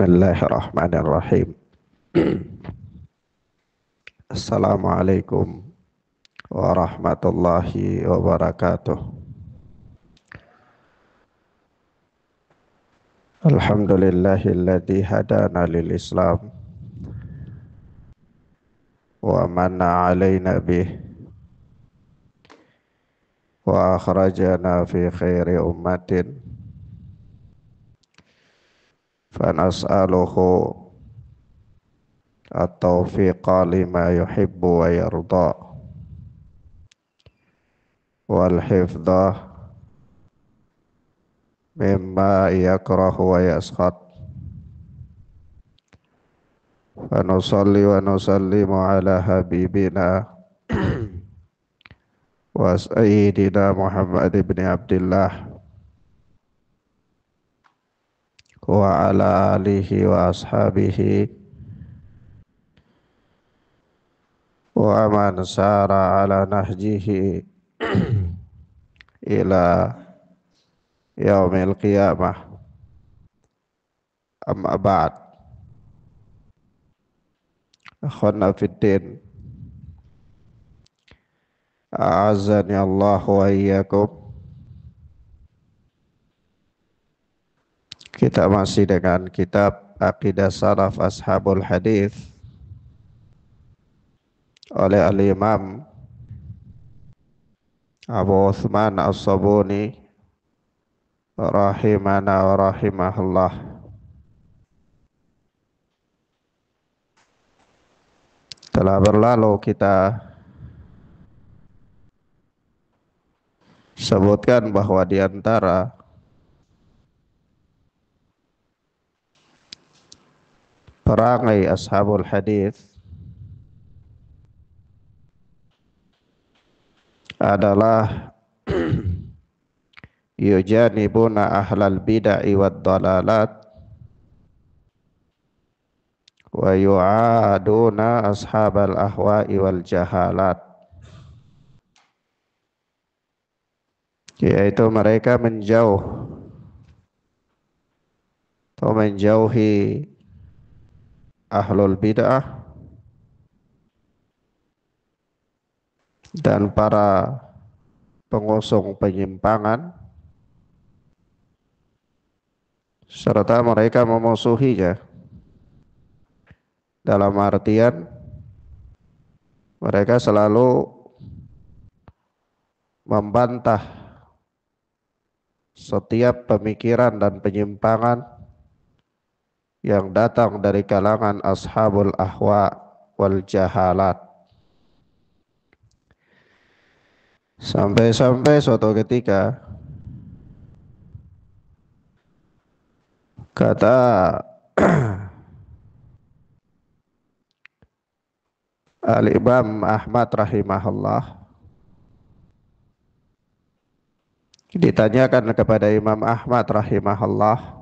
Bismillahirrahmanirrahim. Assalamualaikum warahmatullahi wabarakatuh. Alhamdulillahilladzi hadana lil Islam wa manna alaina bih wa akhrajana fi khairi ummatin fanas'aluhu at-taufiqa lima yuhibbu wa yarda wal hifdha mimma yakrahu wa yaskhad wa nusalli wa nusallimu ala habibina wa sayyidina Muhammad ibn Abdullah wa ala alihi wa ashabihi wa man sara ala nahjihi ila yaumil qiyamah. Amma ba'd. Akhwana fiddin, a'azzani Allah wa iyyakum. Kita masih dengan kitab Aqidah Salaf Ashabul Hadis oleh Al-Imam Abu Uthman As-Sabuni rahimana wa rahimahullah. Telah berlalu kita sebutkan bahwa di antara perangai Ashabul Hadis adalah yujanibuna ahlal bid'ah wad dalalat wa yu'aduna ashabal ahwa'i wal jahalat, yaitu mereka menjauhi ahlul bid'ah dan para pengusung penyimpangan, serta mereka memusuhinya dalam artian mereka selalu membantah setiap pemikiran dan penyimpangan yang datang dari kalangan ashabul ahwa wal jahalat. Sampai-sampai suatu ketika kata Al-Imam Ahmad rahimahullah, ditanyakan kepada Imam Ahmad rahimahullah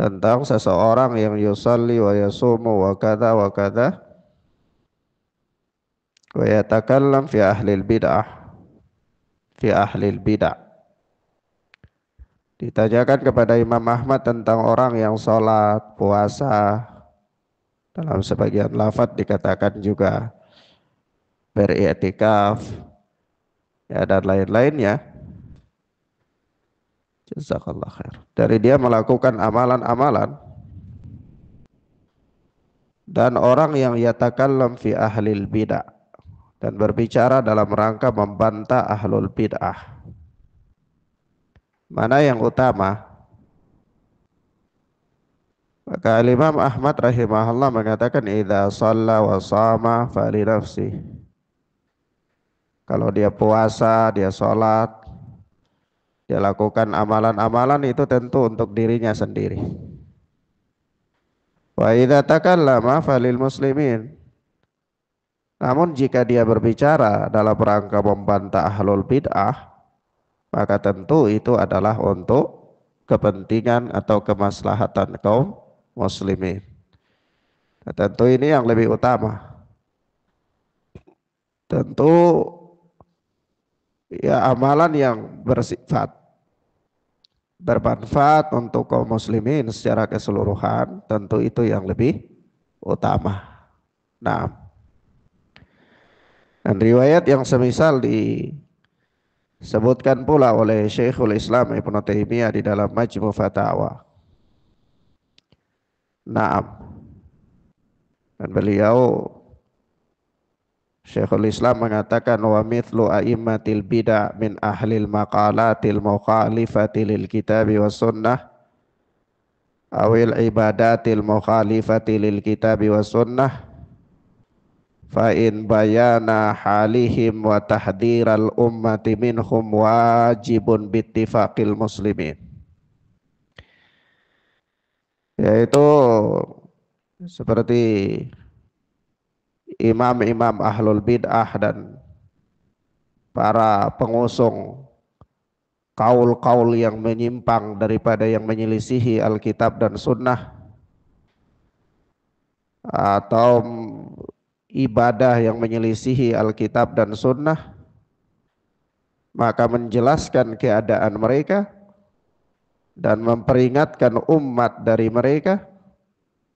tentang seseorang yang yusalli wa yasumu wa kada wa kada wa yatakallam fi ahlil bid'ah. Ditanyakan kepada Imam Ahmad tentang orang yang sholat, puasa, dalam sebagian lafaz dikatakan juga beriktikaf, ya, dan lain-lainnya. Jazakallah khair. Dari dia melakukan amalan-amalan, dan orang yang yatakallam fi ahlil bid'ah, dan berbicara dalam rangka membantah ahlul bid'ah, mana yang utama? Maka Imam Ahmad rahimahullah mengatakan idza shalla wa shama fali nafsi. Kalau dia puasa, dia sholat, dia lakukan amalan-amalan, itu tentu untuk dirinya sendiri. Wa idza takallama falil muslimin. Namun jika dia berbicara dalam rangka membantah ahlul bid'ah, maka tentu itu adalah untuk kepentingan atau kemaslahatan kaum muslimin. Nah, tentu ini yang lebih utama. Tentu ya amalan yang bersifat bermanfaat untuk kaum muslimin secara keseluruhan, tentu itu yang lebih utama. Nah, dan riwayat yang semisal disebutkan pula oleh Syekhul Islam Ibnu Taimiyah di dalam Majmu' Fatawa. Naam. Dan beliau Syekhul Islam mengatakan wa mithlu a'immatil bid'ah min ahlil maqalatil mukhalifati lil kitabi was sunnah awil ibadatil mukhalifati lil kitabi was sunnah fa in bayana halihim wa tahdiral ummati minhum wajibun bittifaqil muslimin, yaitu seperti imam-imam ahlul bid'ah dan para pengusung kaul-kaul yang menyimpang daripada yang menyelisihi Alkitab dan Sunnah, atau ibadah yang menyelisihi Alkitab dan Sunnah, maka menjelaskan keadaan mereka dan memperingatkan umat dari mereka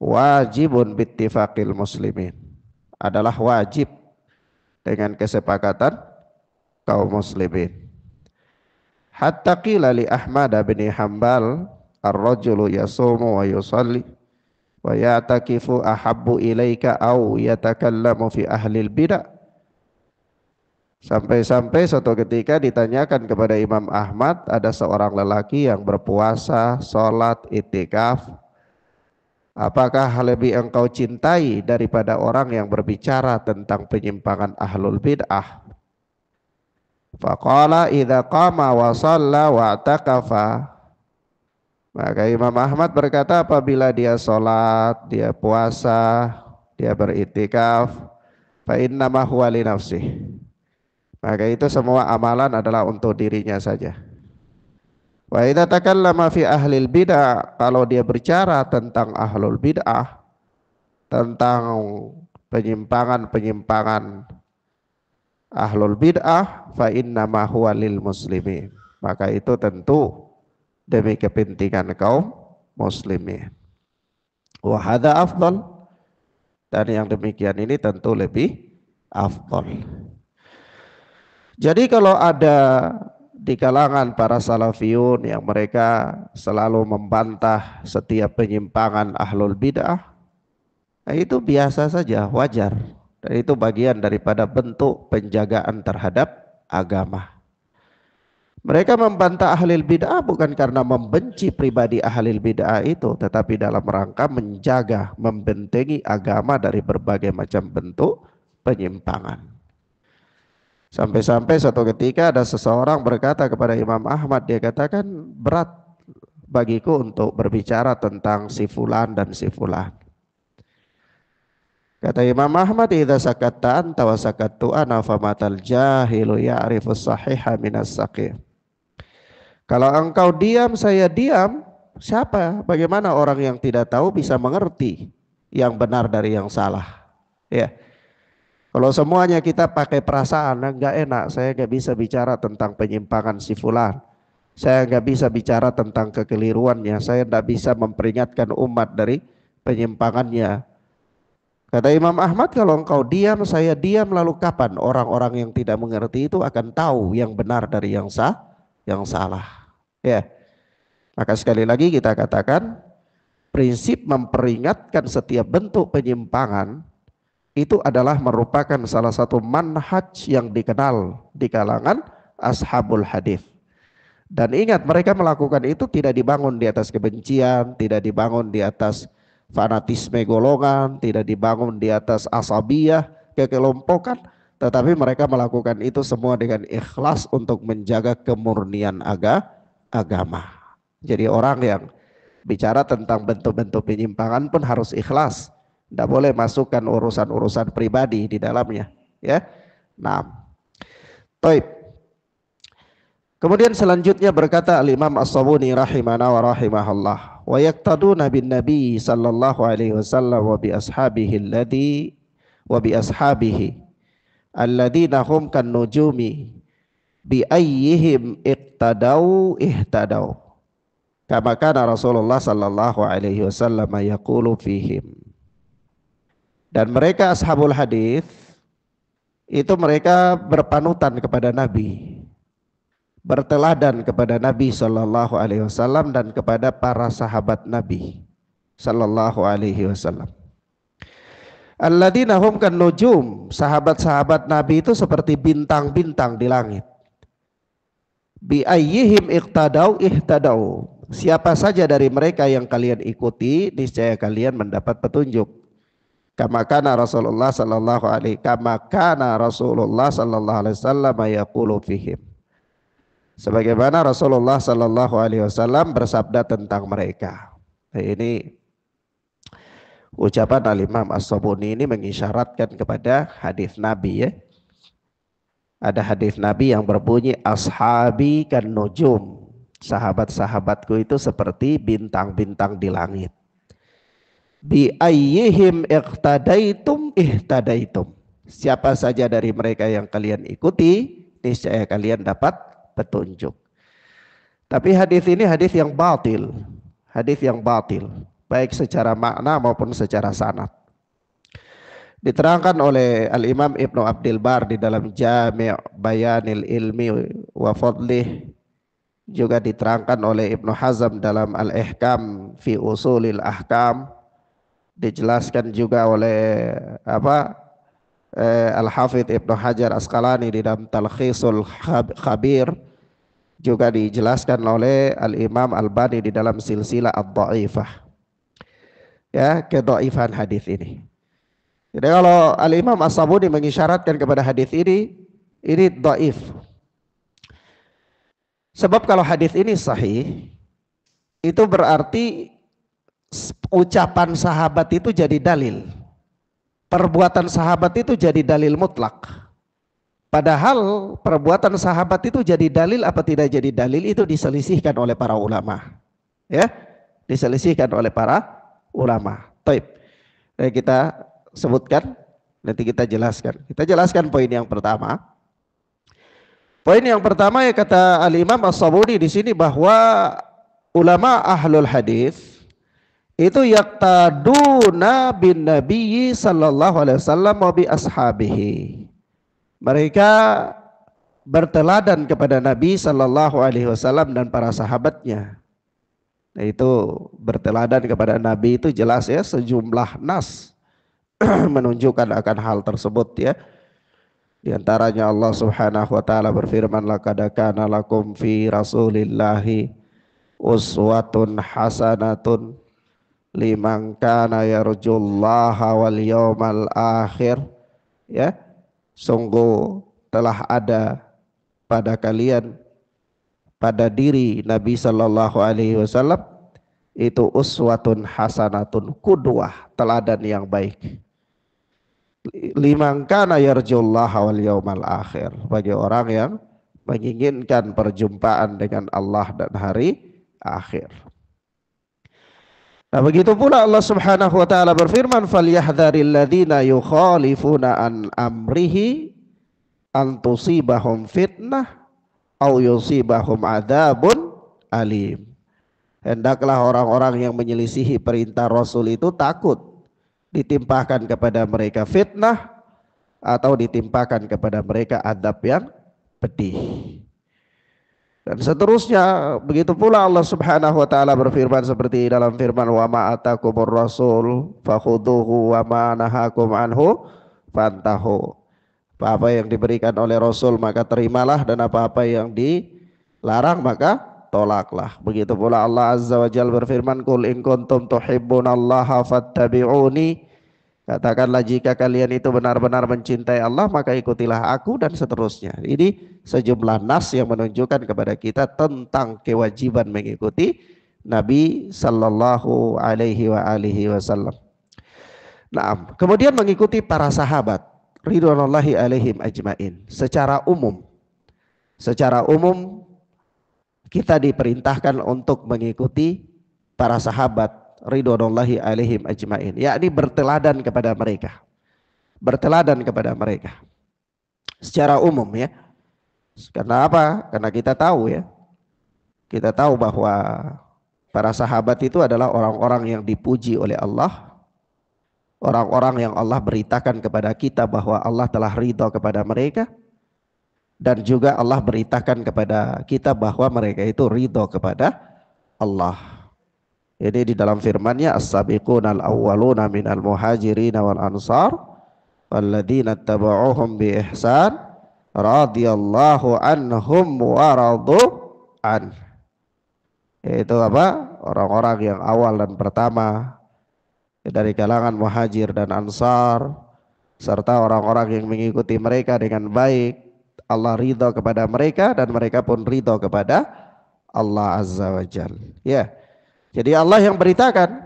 wajibun bittifaqil muslimin, adalah wajib dengan kesepakatan kaum muslimin. Hatta qila li Ahmad bin Hanbal ar-rajulu yasumu wa yusalli wa ya'takifu ahabbu ilaika aw yatakallamu fi ahlil bid'ah. Sampai-sampai suatu ketika ditanyakan kepada Imam Ahmad, ada seorang lelaki yang berpuasa, sholat, itikaf, apakah lebih engkau cintai daripada orang yang berbicara tentang penyimpangan ahlul bid'ah? Faqala idza qama wa shalla wa i'takafa. Maka Imam Ahmad berkata, apabila dia sholat, dia puasa, dia beritikaf, fa innama huwa li nafsih, maka itu semua amalan adalah untuk dirinya saja. Wa idza takallama fi ahlil bid'ah, kalau dia berbicara tentang ahlul bid'ah, tentang penyimpangan-penyimpangan ahlul bid'ah, fa innama huwa lil muslimin, maka itu tentu demi kepentingan kaum muslimin. Wa hadza afdal, dan yang demikian ini tentu lebih afdal. Jadi kalau ada di kalangan para salafiyun yang mereka selalu membantah setiap penyimpangan ahlul bid'ah, nah itu biasa saja, wajar. Dan itu bagian daripada bentuk penjagaan terhadap agama. Mereka membantah ahlul bid'ah bukan karena membenci pribadi ahlul bid'ah itu, tetapi dalam rangka menjaga, membentengi agama dari berbagai macam bentuk penyimpangan. Sampai-sampai suatu ketika ada seseorang berkata kepada Imam Ahmad, dia katakan, berat bagiku untuk berbicara tentang si fulan dan si fulan. Kata Imam Ahmad, idza sakatta anta wa sakattu ana famatal jahilu ya'rifus sahiha minas saqim. Kalau engkau diam, saya diam, siapa? Bagaimana orang yang tidak tahu bisa mengerti yang benar dari yang salah? Ya. Kalau semuanya kita pakai perasaan, enggak enak. Saya enggak bisa bicara tentang penyimpangan si fulan. Saya enggak bisa bicara tentang kekeliruannya. Saya enggak bisa memperingatkan umat dari penyimpangannya. Kata Imam Ahmad, kalau engkau diam, saya diam, lalu kapan orang-orang yang tidak mengerti itu akan tahu yang benar dari yang salah? Ya. Maka sekali lagi kita katakan, prinsip memperingatkan setiap bentuk penyimpangan itu adalah merupakan salah satu manhaj yang dikenal di kalangan ashabul hadis. Dan ingat, mereka melakukan itu tidak dibangun di atas kebencian, tidak dibangun di atas fanatisme golongan, tidak dibangun di atas asabiyah, kekelompokan, tetapi mereka melakukan itu semua dengan ikhlas untuk menjaga kemurnian agama. Jadi orang yang bicara tentang bentuk-bentuk penyimpangan pun harus ikhlas. Tidak boleh masukkan urusan-urusan pribadi di dalamnya, ya. Nah, taib. Kemudian selanjutnya berkata Al-Imam As-Sabuni rahimana wa rahimahullah, wa yaqtaduna bin Nabi sallallahu alaihi wasallam wa bi ashabihi alladhina hum kan nujumi bi ayyihim ihtadau. Kama kana Rasulullah sallallahu alaihi wasallam yaqulu fihim. Dan mereka ashabul hadis itu mereka berpanutan kepada Nabi, berteladan kepada Nabi sallallahu alaihi wasallam dan kepada para sahabat Nabi sallallahu alaihi wasallam. Alladzina hum kan nujum, sahabat-sahabat Nabi itu seperti bintang-bintang di langit. Bi ayyihim iqtadau ihtadau. Siapa saja dari mereka yang kalian ikuti, niscaya kalian mendapat petunjuk. Kama kana Rasulullah sallallahu alaihi wasallam yaqulu fihim. Sebagaimana Rasulullah sallallahu alaihi wasallam bersabda tentang mereka. Nah, ini ucapan Al-Imam As-Sabuni ini mengisyaratkan kepada hadis Nabi, ya. Ada hadis Nabi yang berbunyi ashabi kan nujum. Sahabat-sahabatku itu seperti bintang-bintang di langit. Bi ayyihim iqtadaitum ihtadaitum. Siapa saja dari mereka yang kalian ikuti, niscaya kalian dapat petunjuk. Tapi hadis ini hadis yang batil. Hadis yang batil, baik secara makna maupun secara sanad. Diterangkan oleh Al-Imam Ibnu Abdil Bar di dalam Jami' Bayanil Ilmi wa Fadlih, juga diterangkan oleh Ibnu Hazm dalam Al-Ihkam fi Usulil Ahkam, dijelaskan juga oleh Al-Hafidh Ibnu Hajar Asqalani di dalam Talkhisul Khabir, juga dijelaskan oleh Al-Imam Albani di dalam Silsilah Ad-Dha'ifah, ya, kedhaifan hadis ini. Jadi kalau Al-Imam As-Sabuni mengisyaratkan kepada hadis ini dhaif. Sebab kalau hadis ini sahih, itu berarti ucapan sahabat itu jadi dalil. Perbuatan sahabat itu jadi dalil mutlak. Padahal perbuatan sahabat itu jadi dalil apa tidak jadi dalil itu diselisihkan oleh para ulama. Ya, diselisihkan oleh para ulama. Baik. Kita sebutkan, nanti kita jelaskan. Kita jelaskan poin yang pertama. Poin yang pertama, ya, kata Al-Imam As-Sabuni di sini bahwa ulama ahlul hadis itu yaqtaduna bin nabiyyi sallallahu alaihi wasallam wa bi ashabihi. Mereka berteladan kepada Nabi sallallahu alaihi wasallam dan para sahabatnya. Nah, itu berteladan kepada Nabi itu jelas, ya, sejumlah nas menunjukkan akan hal tersebut, ya. Di antaranya Allah Subhanahu wa taala berfirman, laqad kana lakum fi rasulillahi uswatun hasanatun liman kana yarjullaha wal yawmal akhir. Ya, sungguh telah ada pada kalian, pada diri Nabi sallallahu alaihi wasallam itu uswatun hasanatun, qudwah, teladan yang baik. Liman kana yarjullaha wal yawmal akhir, bagi orang yang menginginkan perjumpaan dengan Allah dan hari akhir. Nah, begitu pula Allah Subhanahu wa taala berfirman, falyahdharil ladzina yukhalifuna an amrihi an tusibahum fitnah aw yusibahum adzabun alim. Hendaklah orang-orang yang menyelisihi perintah Rasul itu takut ditimpakan kepada mereka fitnah atau ditimpakan kepada mereka adab yang pedih. Dan seterusnya, begitu pula Allah Subhanahu wa taala berfirman seperti dalam firman, wa ma atakumur rasul fakhuduhu wa ma nahakum anhu fantahu. Apa-apa yang diberikan oleh Rasul maka terimalah, dan apa-apa yang dilarang maka tolaklah. Begitu pula Allah Azza wa Jalla berfirman, qul in kuntum tuhibbunallaha fattabi'uni. Katakanlah jika kalian itu benar-benar mencintai Allah maka ikutilah aku, dan seterusnya. Ini sejumlah nas yang menunjukkan kepada kita tentang kewajiban mengikuti Nabi sallallahu alaihi wasallam. Nah, kemudian mengikuti para sahabat ridwanullahi alaihim ajmain. Secara umum kita diperintahkan untuk mengikuti para sahabat ridwanullahi alaihim ajmain, yakni berteladan kepada mereka. Berteladan kepada mereka secara umum, ya. Karena apa? Karena kita tahu, ya. Kita tahu bahwa Para sahabat itu adalah orang-orang yang dipuji oleh Allah, orang-orang yang Allah beritakan kepada kita bahwa Allah telah ridho kepada mereka, dan juga Allah beritakan kepada kita bahwa mereka itu ridho kepada Allah. Ini di dalam firman-Nya, as-sabiqunal awwaluna minal muhajirin wal ansar walladzina tabauhum bi ihsan radhiyallahu anhum wa radu an. Yaitu apa? Orang-orang yang awal dan pertama dari kalangan muhajir dan ansar, serta orang-orang yang mengikuti mereka dengan baik. Allah ridho kepada mereka dan mereka pun ridho kepada Allah Azza wa Jalla. Ya. Jadi Allah yang beritakan.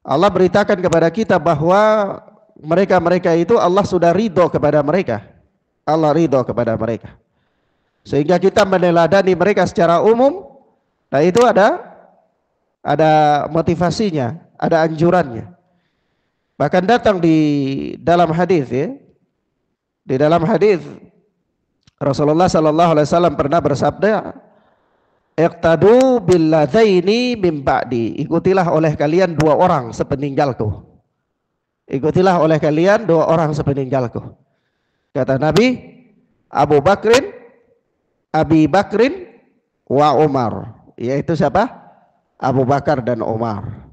Allah beritakan kepada kita bahwa mereka-mereka itu Allah sudah ridho kepada mereka. Allah ridho kepada mereka. Sehingga kita meneladani mereka secara umum. Nah itu ada motivasinya, ada anjurannya. Bahkan datang di dalam hadis ya. Di dalam hadis Rasulullah sallallahu alaihi wasallam pernah bersabda, "Iqtadu billadzaini min ba'di." Ikutilah oleh kalian dua orang sepeninggalku. Ikutilah oleh kalian dua orang sepeninggalku. Kata Nabi, Abi Bakrin wa Umar. Yaitu siapa? Abu Bakar dan Umar.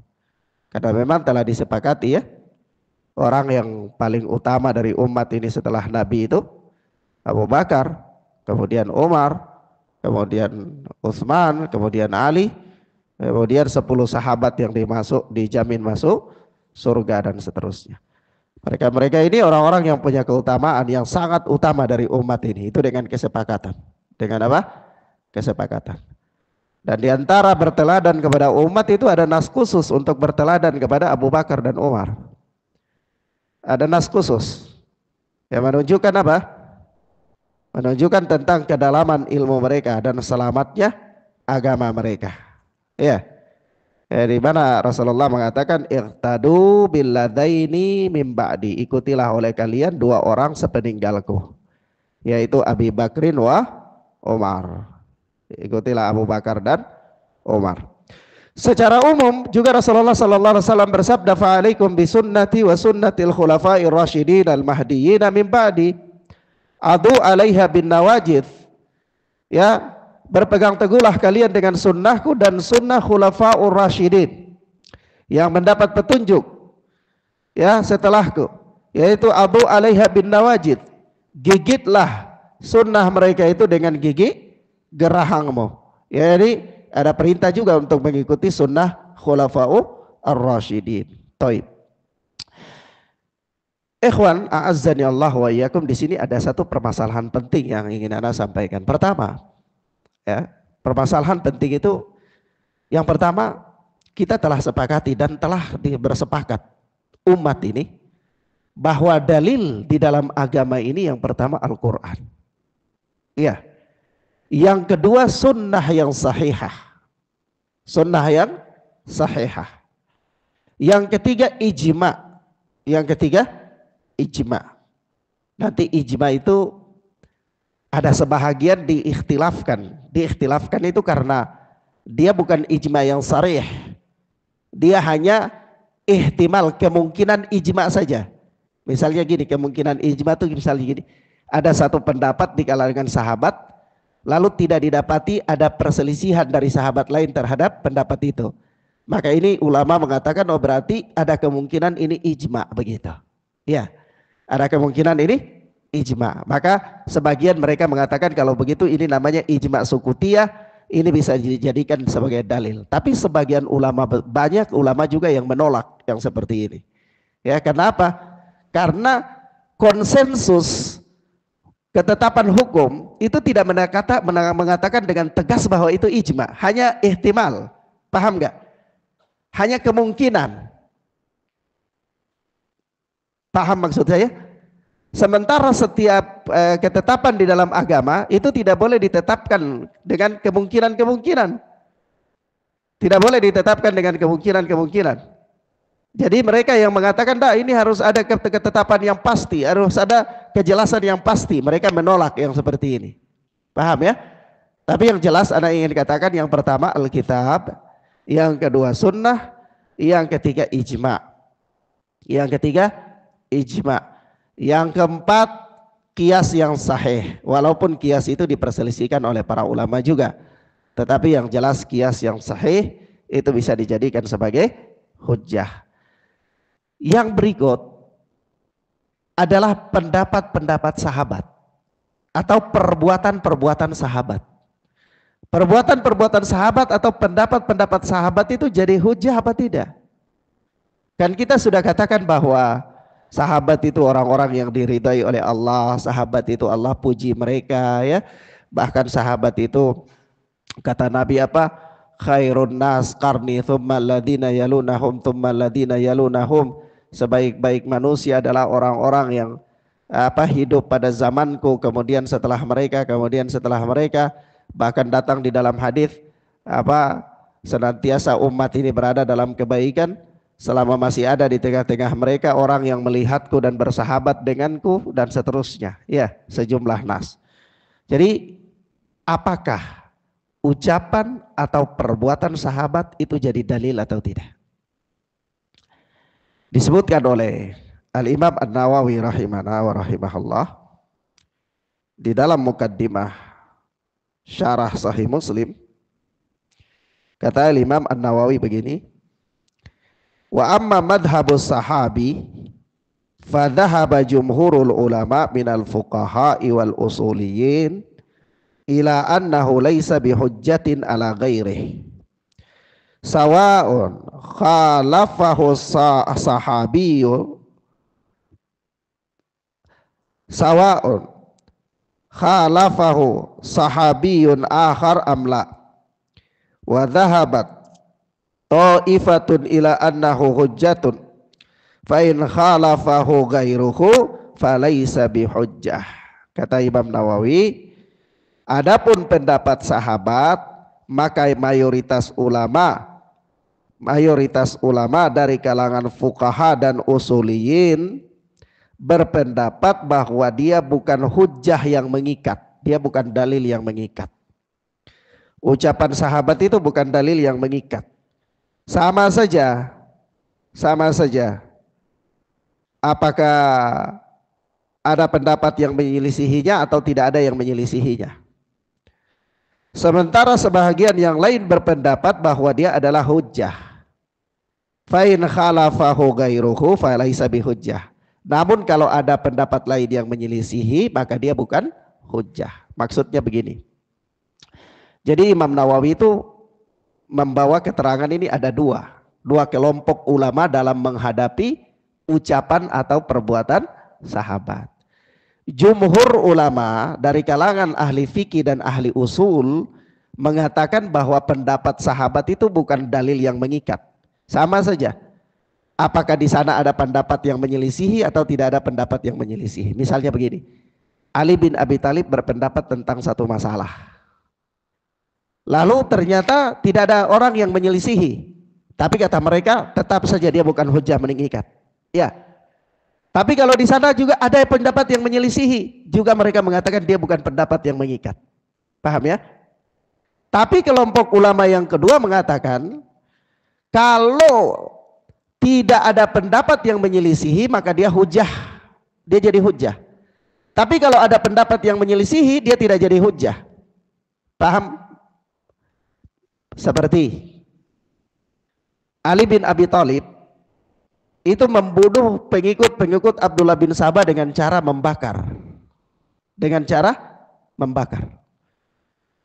Karena memang telah disepakati ya, orang yang paling utama dari umat ini setelah Nabi itu Abu Bakar, kemudian Umar, kemudian Utsman, kemudian Ali, kemudian 10 sahabat yang dijamin masuk surga dan seterusnya. Mereka ini orang-orang yang punya keutamaan yang sangat utama dari umat ini. Itu dengan kesepakatan. Dengan apa? Kesepakatan. Dan diantara berteladan kepada umat itu ada nas khusus untuk berteladan kepada Abu Bakar dan Umar. Ada nas khusus yang menunjukkan apa? Menunjukkan tentang kedalaman ilmu mereka dan selamatnya agama mereka. Ya. Di mana Rasulullah mengatakan, iqtadu billadaini min ba'di. Ikutilah oleh kalian dua orang sepeninggalku, yaitu Abi Bakrin wa Umar. Ikutilah Abu Bakar dan Umar. Secara umum juga Rasulullah sallallahu alaihi wasallam bersabda, "Fa'alaikum bisunnati wa sunnatil khulafa'ir rasyidin al-mahdiyyin min ba'di. Adu 'alaiha bin nawajid." Ya, berpegang teguhlah kalian dengan sunnahku dan sunnah khulafa'ur rasyidin yang mendapat petunjuk ya setelahku, yaitu adu 'alaiha bin nawajid. Gigitlah sunnah mereka itu dengan gigi gerahangmu. Ya, jadi ada perintah juga untuk mengikuti sunnah khulafa'u ar-rasyidin. Taib. Ikhwan, a'azzani Allah wa iyyakum, di sini ada satu permasalahan penting yang ingin Anda sampaikan. Pertama, ya, permasalahan penting itu yang pertama, kita telah sepakati dan telah bersepakat umat ini bahwa dalil di dalam agama ini yang pertama Al-Qur'an. Iya. Yang kedua sunnah yang sahihah. Sunnah yang sahihah. Yang ketiga ijma. Yang ketiga ijma. Nanti ijma itu ada sebahagian diikhtilafkan. Diikhtilafkan itu karena dia bukan ijma yang sarih. Dia hanya ihtimal, kemungkinan ijma saja. Misalnya gini, kemungkinan ijma itu misalnya gini. Ada satu pendapat di kalangan sahabat, lalu tidak didapati ada perselisihan dari sahabat lain terhadap pendapat itu. Maka ini ulama mengatakan, oh berarti ada kemungkinan ini ijma begitu. Ya, ada kemungkinan ini ijma. Maka sebagian mereka mengatakan kalau begitu ini namanya ijma sukutiyah, ini bisa dijadikan sebagai dalil. Tapi sebagian ulama, banyak ulama juga yang menolak yang seperti ini. Ya, kenapa? Karena konsensus ketetapan hukum itu tidak mengatakan dengan tegas bahwa itu ijma, hanya ihtimal. Paham nggak? Hanya kemungkinan. Paham maksud saya? Sementara setiap ketetapan di dalam agama itu tidak boleh ditetapkan dengan kemungkinan-kemungkinan. Tidak boleh ditetapkan dengan kemungkinan-kemungkinan. Jadi mereka yang mengatakan, dah ini harus ada ketetapan yang pasti, harus ada kejelasan yang pasti. Mereka menolak yang seperti ini. Paham ya? Tapi yang jelas anak ingin katakan yang pertama Alkitab, yang kedua sunnah, yang ketiga ijma. Yang ketiga ijma. Yang keempat qiyas yang sahih. Walaupun qiyas itu diperselisihkan oleh para ulama juga. Tetapi yang jelas qiyas yang sahih itu bisa dijadikan sebagai hujjah. Yang berikut adalah pendapat-pendapat sahabat atau perbuatan-perbuatan sahabat. Perbuatan-perbuatan sahabat atau pendapat-pendapat sahabat itu jadi hujjah apa tidak? Kan kita sudah katakan bahwa sahabat itu orang-orang yang diridai oleh Allah, sahabat itu Allah puji mereka ya. Bahkan sahabat itu kata Nabi apa? Khairun nas qarni thumma alladhina yalunahum thumma alladhina yalunahum. Sebaik-baik manusia adalah orang-orang yang hidup pada zamanku, kemudian setelah mereka, kemudian setelah mereka. Bahkan datang di dalam hadis senantiasa umat ini berada dalam kebaikan selama masih ada di tengah-tengah mereka orang yang melihatku dan bersahabat denganku, dan seterusnya ya, sejumlah nas. Jadi apakah ucapan atau perbuatan sahabat itu jadi dalil atau tidak? Disebutkan oleh Al-Imam An-Nawawi rahimana wa rahimahullah di dalam mukaddimah syarah Sahih Muslim. Kata Imam An-Nawawi begini, wa amma madhabus sahabi fadhahaba jumhurul ulama minal fuqaha'i wal usuliyin ila annahu laysa bihujjatin ala ghairihi sawa'un khalafahu sahabiyyu sawa'un khalafahu sahabiyun akhar amla wa dhahabat ta'ifatun ila annahu hujjatun fa in khalafahu ghairuhu falaysa bihujjah. Kata Imam Nawawi, adapun pendapat sahabat maka mayoritas ulama dari kalangan fuqaha dan usuliyin berpendapat bahwa dia bukan hujjah yang mengikat, dia bukan dalil yang mengikat. Ucapan sahabat itu bukan dalil yang mengikat. Sama saja apakah ada pendapat yang menyelisihinya atau tidak ada yang menyelisihinya. Sementara sebahagian yang lain berpendapat bahwa dia adalah hujjah. Fa in khalafahu ghairuhu falaysa bihujjah. Namun kalau ada pendapat lain yang menyelisihi maka dia bukan hujjah. Maksudnya begini. Jadi Imam Nawawi itu membawa keterangan ini ada dua kelompok ulama dalam menghadapi ucapan atau perbuatan sahabat. Jumhur ulama dari kalangan ahli fikih dan ahli usul mengatakan bahwa pendapat sahabat itu bukan dalil yang mengikat. Sama saja. Apakah di sana ada pendapat yang menyelisihi atau tidak ada pendapat yang menyelisihi. Misalnya begini. Ali bin Abi Thalib berpendapat tentang satu masalah. Lalu ternyata tidak ada orang yang menyelisihi. Tapi kata mereka tetap saja dia bukan hujjah mengikat. Ya. Tapi kalau di sana juga ada pendapat yang menyelisihi, juga mereka mengatakan dia bukan pendapat yang mengikat. Paham ya? Tapi kelompok ulama yang kedua mengatakan kalau tidak ada pendapat yang menyelisihi maka dia hujjah. Dia jadi hujjah. Tapi kalau ada pendapat yang menyelisihi dia tidak jadi hujjah. Paham? Seperti Ali bin Abi Thalib itu membunuh pengikut Abdullah bin Sabah dengan cara membakar.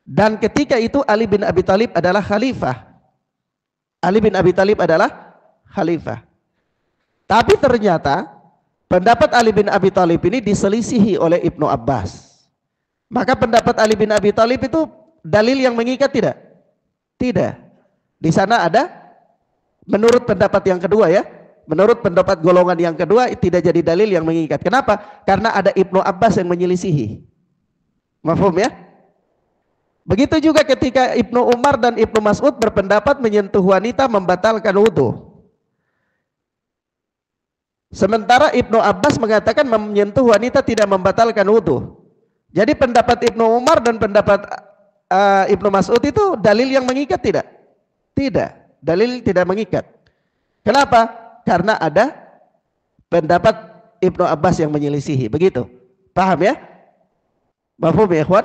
Dan ketika itu Ali bin Abi Thalib adalah khalifah. Tapi ternyata pendapat Ali bin Abi Thalib ini diselisihi oleh Ibnu Abbas. Maka pendapat Ali bin Abi Thalib itu dalil yang mengikat tidak? Tidak. Di sana ada menurut pendapat yang kedua ya. Menurut pendapat golongan yang kedua tidak jadi dalil yang mengikat. Kenapa? Karena ada Ibnu Abbas yang menyelisihi. Mafhum ya? Begitu juga ketika Ibnu Umar dan Ibnu Mas'ud berpendapat menyentuh wanita membatalkan wudhu. Sementara Ibnu Abbas mengatakan menyentuh wanita tidak membatalkan wudhu. Jadi pendapat Ibnu Umar dan pendapat Ibnu Mas'ud itu dalil yang mengikat tidak? Tidak. Dalil tidak mengikat. Kenapa? Karena ada pendapat Ibnu Abbas yang menyelisihi. Begitu. Paham ya? Mafhum ya ikhwan?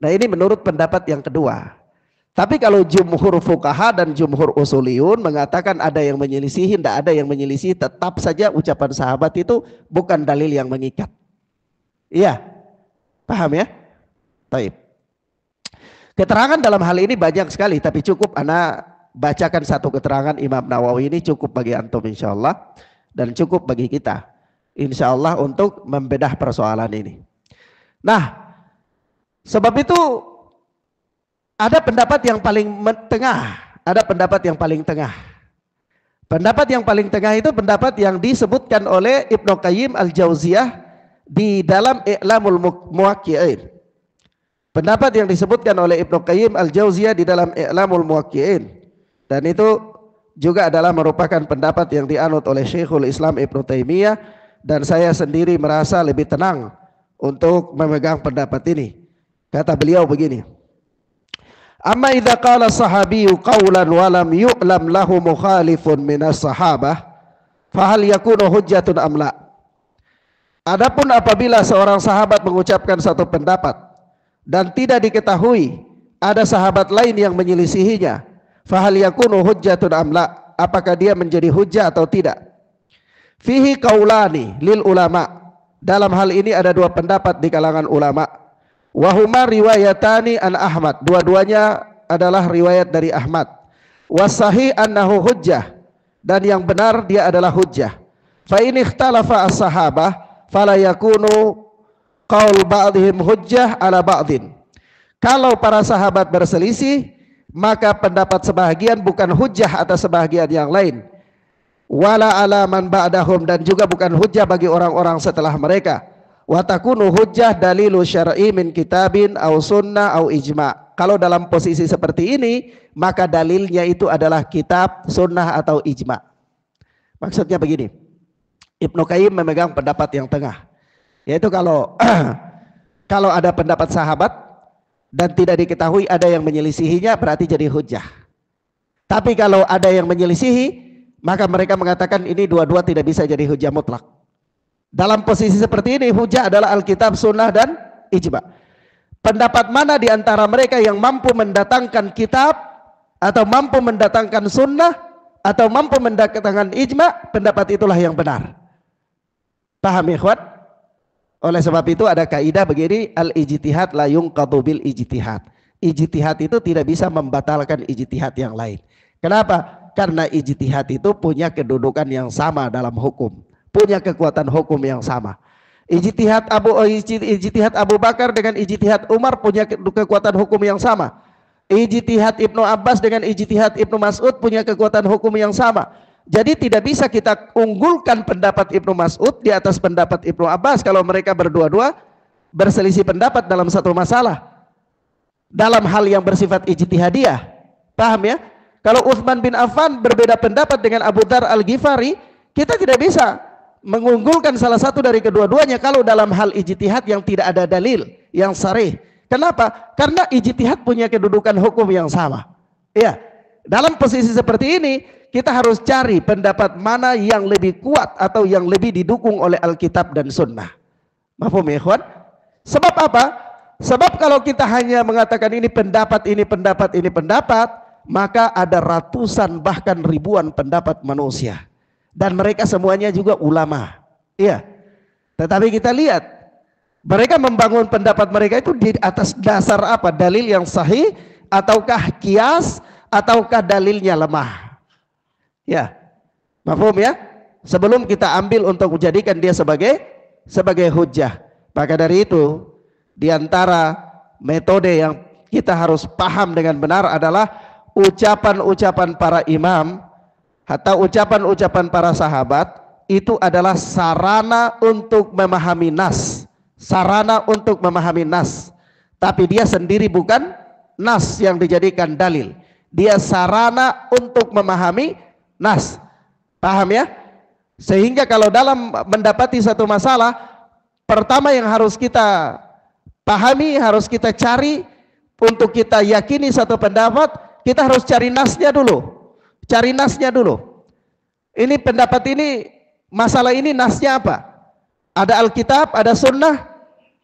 Nah ini menurut pendapat yang kedua. Tapi kalau jumhur fuqaha dan jumhur usuliyun mengatakan ada yang menyelisihi, tidak ada yang menyelisihi, tetap saja ucapan sahabat itu bukan dalil yang mengikat. Iya. Paham ya? Baik. Keterangan dalam hal ini banyak sekali, tapi cukup ana bacakan satu keterangan Imam Nawawi ini cukup bagi antum insyaallah dan cukup bagi kita insyaallah untuk membedah persoalan ini. Nah, sebab itu ada pendapat yang paling tengah, ada pendapat yang paling tengah. Pendapat yang paling tengah itu pendapat yang disebutkan oleh Ibnu Qayyim Al-Jauziyah di dalam I'lamul Muwaqqi'in. Pendapat yang disebutkan oleh Ibnu Qayyim Al-Jauziyah di dalam I'lamul Muwaqqi'in. Dan itu juga adalah merupakan pendapat yang dianut oleh Syekhul Islam Ibnu Taimiyah, dan saya sendiri merasa lebih tenang untuk memegang pendapat ini. Kata beliau begini, amma idza qala sahabiyyu qawlan wa lam yu'lam lahu mukhalifun minas sahabah fahal yakunu hujjatun am la. Adapun apabila seorang sahabat mengucapkan satu pendapat dan tidak diketahui ada sahabat lain yang menyelisihinya, fahal yakunu hujjatun am la, apakah dia menjadi hujjah atau tidak. Fihi qaulani lil ulama, dalam hal ini ada dua pendapat di kalangan ulama. Wahuma riwayatani an Ahmad, dua-duanya adalah riwayat dari Ahmad. Wasahi annahu hujjah, dan yang benar dia adalah hujjah. Fa in ikhtalafa as-sahabah fala yakunu qaul ba'dihim hujjah ala ba'din. Kalau para sahabat berselisih, maka pendapat sebahagian bukan hujjah atas sebahagian yang lain. Wala ala man ba'dahum, dan juga bukan hujjah bagi orang-orang setelah mereka. Wa takunu hujjah dalilu syar'i min kitabin au sunnah au ijma. Kalau dalam posisi seperti ini, maka dalilnya itu adalah kitab, sunnah atau ijma. Maksudnya begini, Ibnu Qayyim memegang pendapat yang tengah, yaitu kalau kalau ada pendapat sahabat dan tidak diketahui ada yang menyelisihinya, berarti jadi hujjah. Tapi kalau ada yang menyelisihi, maka mereka mengatakan ini dua-dua tidak bisa jadi hujjah mutlak. Dalam posisi seperti ini, hujjah adalah Alkitab, Sunnah, dan Ijma. Pendapat mana di antara mereka yang mampu mendatangkan kitab, atau mampu mendatangkan Sunnah, atau mampu mendatangkan Ijma, pendapat itulah yang benar. Paham ikhwan? Oleh sebab itu ada kaidah begini, al-ijtihad la yunqadu bil ijtihad. Ijtihad itu tidak bisa membatalkan ijtihad yang lain. Kenapa? Karena ijtihad itu punya kedudukan yang sama dalam hukum, punya kekuatan hukum yang sama. Ijtihad Abu Bakar dengan ijtihad Umar punya kekuatan hukum yang sama. Ijtihad Ibnu Abbas dengan ijtihad Ibnu Mas'ud punya kekuatan hukum yang sama. Jadi tidak bisa kita unggulkan pendapat Ibnu Mas'ud di atas pendapat Ibnu Abbas kalau mereka berdua-dua berselisih pendapat dalam satu masalah, dalam hal yang bersifat ijtihadiyah. Paham ya? Kalau Utsman bin Affan berbeda pendapat dengan Abu Dzar Al-Ghifari, kita tidak bisa mengunggulkan salah satu dari kedua-duanya kalau dalam hal ijtihad yang tidak ada dalil yang sharih. Kenapa? Karena ijtihad punya kedudukan hukum yang sama. Iya. Dalam posisi seperti ini, kita harus cari pendapat mana yang lebih kuat atau yang lebih didukung oleh Alkitab dan Sunnah. Mafhum ya ikhwan? Sebab apa? Sebab kalau kita hanya mengatakan ini pendapat, maka ada ratusan bahkan ribuan pendapat manusia, dan mereka semuanya juga ulama. Iya. Tetapi kita lihat mereka membangun pendapat mereka itu di atas dasar apa? Dalil yang sahih, ataukah kias, ataukah dalilnya lemah? Ya. Mafhum ya? Sebelum kita ambil untuk menjadikan dia sebagai hujjah. Maka dari itu, di antara metode yang kita harus paham dengan benar adalah ucapan-ucapan para imam atau ucapan-ucapan para sahabat itu adalah sarana untuk memahami nas, sarana untuk memahami nas, tapi dia sendiri bukan nas yang dijadikan dalil, dia sarana untuk memahami nas. Paham ya? Sehingga kalau dalam mendapati satu masalah, pertama yang harus kita pahami, harus kita cari untuk kita yakini satu pendapat, kita harus cari nasnya dulu, Cari nasnya dulu. Ini pendapat ini, masalah ini nasnya apa? Ada Alkitab, ada sunnah.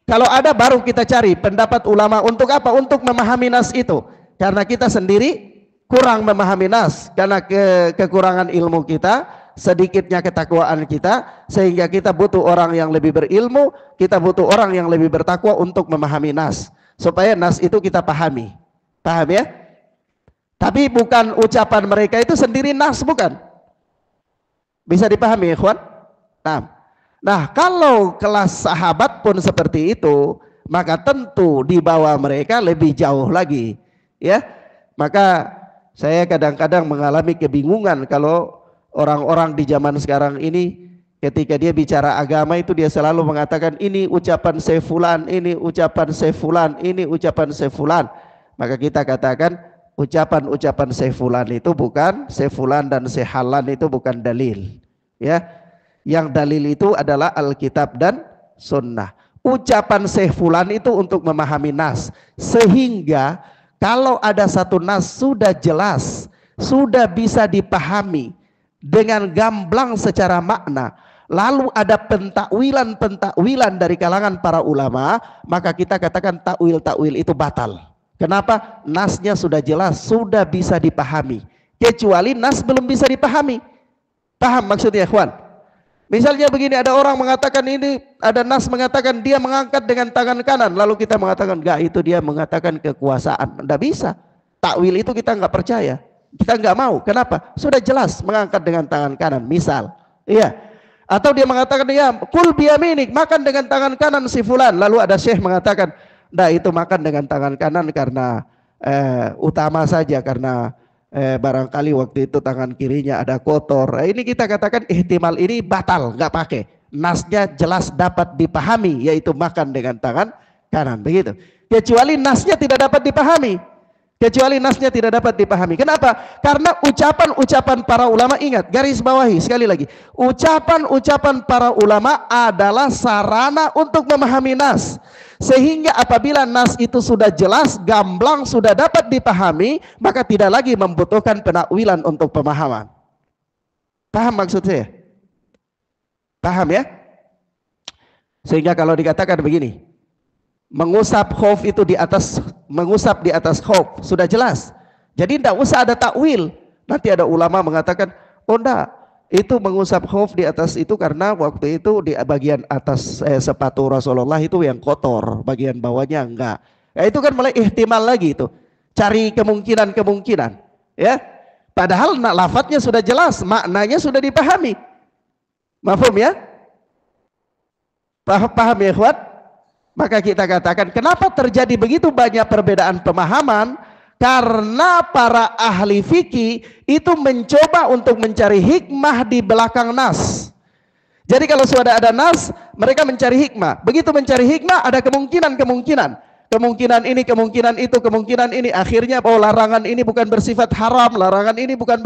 Kalau ada baru kita cari pendapat ulama. Untuk apa? Untuk memahami nas itu. Karena kita sendiri kurang memahami nas. Karena kekurangan ilmu kita, sedikitnya ketakwaan kita, sehingga kita butuh orang yang lebih berilmu, kita butuh orang yang lebih bertakwa untuk memahami nas. Supaya nas itu kita pahami. Paham ya? Tapi bukan ucapan mereka itu sendiri nas, bukan. Bisa dipahami, ikhwan? Nah, kalau kelas sahabat pun seperti itu, maka tentu di bawah mereka lebih jauh lagi, ya. Maka saya kadang-kadang mengalami kebingungan kalau orang-orang di zaman sekarang ini ketika dia bicara agama itu dia selalu mengatakan ini ucapan sefulan, ini ucapan sefulan, ini ucapan sefulan. Maka kita katakan ucapan-ucapan sefulan itu bukan, sefulan dan sehalan itu bukan dalil, ya. Yang dalil itu adalah Alkitab dan Sunnah. Ucapan Syekh Fulan itu untuk memahami nas, sehingga kalau ada satu nas sudah jelas, sudah bisa dipahami dengan gamblang secara makna, lalu ada pentakwilan dari kalangan para ulama, maka kita katakan takwil itu batal. Kenapa? Nasnya sudah jelas, sudah bisa dipahami. Kecuali nas belum bisa dipahami. Paham maksudnya, ikhwan? Misalnya begini, ada orang mengatakan ini, ada nas mengatakan dia mengangkat dengan tangan kanan, lalu kita mengatakan enggak, itu dia mengatakan kekuasaan. Enggak bisa. Takwil itu kita enggak percaya. Kita enggak mau. Kenapa? Sudah jelas mengangkat dengan tangan kanan, misal. Iya. Atau dia mengatakan ya, kul biyaminik, makan dengan tangan kanan si fulan. Lalu ada syekh mengatakan, enggak, itu makan dengan tangan kanan karena utama saja, karena barangkali waktu itu tangan kirinya ada kotor. Ini kita katakan ihtimal ini batal, nggak pakai. Nasnya jelas dapat dipahami, yaitu makan dengan tangan kanan, begitu. Kecuali nasnya tidak dapat dipahami. Kecuali nasnya tidak dapat dipahami. Kenapa? Karena ucapan-ucapan para ulama, ingat, garis bawahi sekali lagi. Ucapan-ucapan para ulama adalah sarana untuk memahami nas. Sehingga apabila nas itu sudah jelas, gamblang, sudah dapat dipahami, maka tidak lagi membutuhkan penakwilan untuk pemahaman. Paham maksud saya? Paham ya? Sehingga kalau dikatakan begini, mengusap khuf itu mengusap di atas khuf, sudah jelas. Jadi tidak usah ada takwil. Nanti ada ulama mengatakan, oh enggak, itu mengusap khuf di atas itu karena waktu itu di bagian atas sepatu Rasulullah itu yang kotor, bagian bawahnya enggak. Itu kan mulai ihtimal lagi itu. Cari kemungkinan-kemungkinan, ya. Padahal lafadznya sudah jelas, maknanya sudah dipahami. Mafhum ya? Paham ya, ikhwan? Maka kita katakan kenapa terjadi begitu banyak perbedaan pemahaman? Karena para ahli fikih itu mencoba untuk mencari hikmah di belakang nas. Jadi kalau sudah ada nas, mereka mencari hikmah. Begitu mencari hikmah, ada kemungkinan-kemungkinan. Kemungkinan ini, kemungkinan itu, kemungkinan ini. Akhirnya, oh larangan ini bukan bersifat haram, larangan ini bukan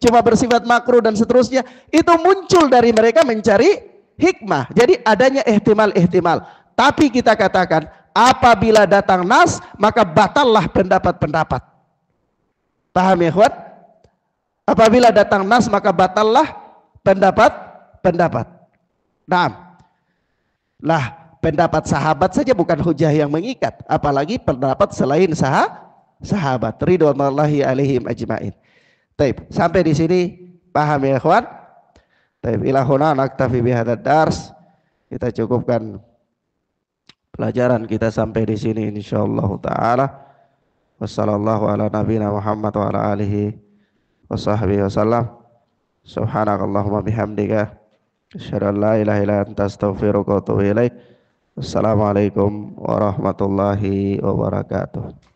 cuma bersifat makruh dan seterusnya. Itu muncul dari mereka mencari hikmah. Jadi adanya ihtimal-ihtimal. Tapi kita katakan, apabila datang nas, maka batallah pendapat-pendapat. Paham ya, ikhwan? Apabila datang nas, maka batallah pendapat-pendapat. Nah, lah pendapat sahabat saja bukan hujah yang mengikat, apalagi pendapat selain sahabat. Ridwanullahi alaihim ajmain. Taib, sampai di sini paham ya, ikhwan? Taib, ilahuna naktafi bihadzal dars. Kita cukupkan pelajaran kita sampai di sini insyaallah taala. Wassallallahu ala nabiyina Muhammad wa ala alihi washabbihi wasallam. Subhanakallahumma bihamdika asyhadu an la ilaha illa anta astaghfiruka wa atubu ilaik. Wassalamualaikum warahmatullahi wabarakatuh.